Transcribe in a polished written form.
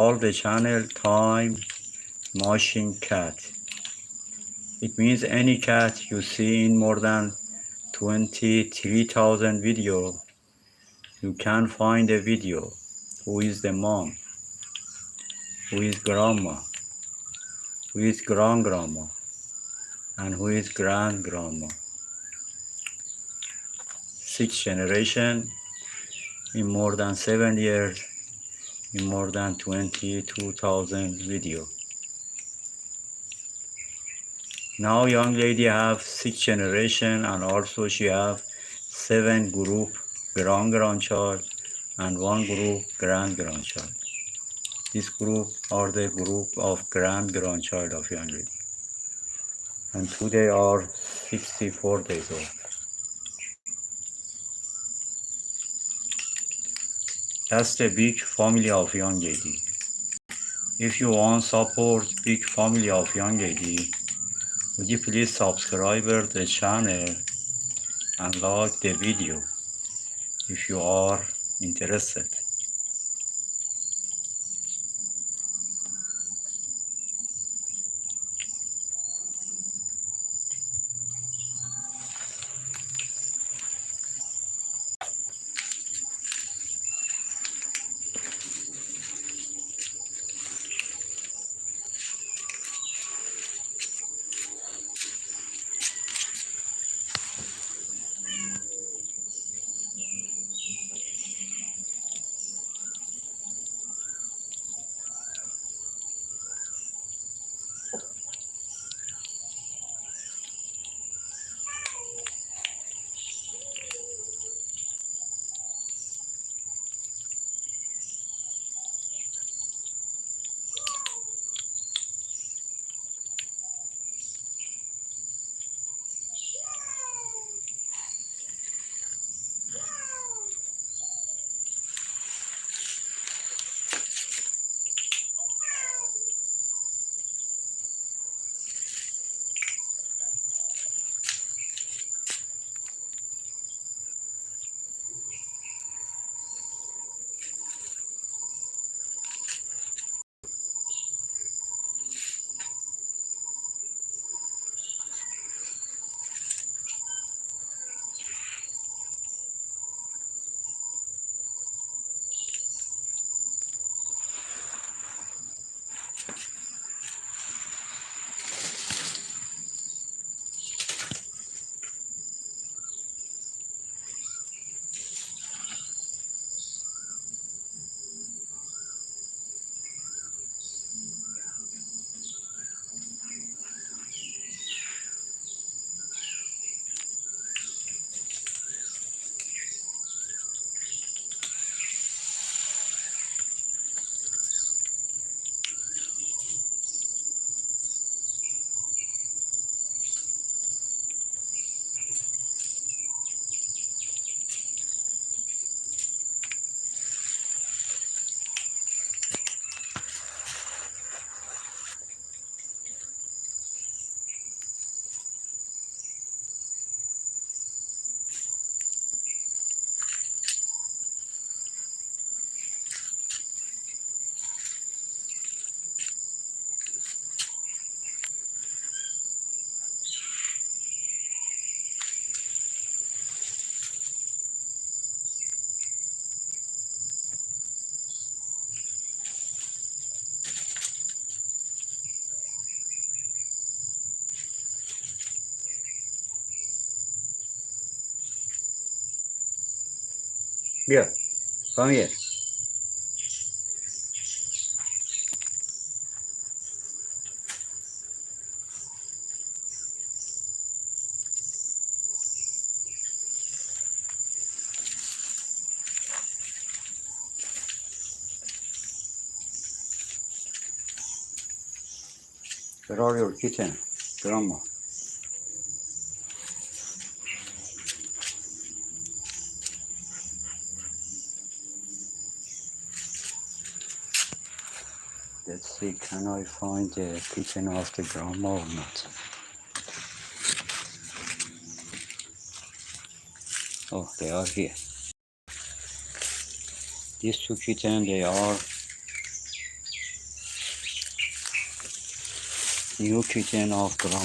Call the channel Time Machine Cat. It means any cat you see in more than 23,000 videos, you can find a video. Who is the mom? Who is grandma? Who is grandma? And who is grandma? 6 generations in more than 7 years, in more than 22,000 videos. Now young lady have 6 generation, and also she have 7 group grandchild and 1 group grandchild. This group are the group of grandchild of young lady, and today are 64 days old. That's the big family of young lady. If you want support big family of young lady, would you please subscribe the channel and like the video if you are interested. Yeah, come here. Where are your kitten, grandma? Let's see, can I find the kitten of the grandma or not? Oh, they are here. These 2 kittens, they are New kitchen of grandma.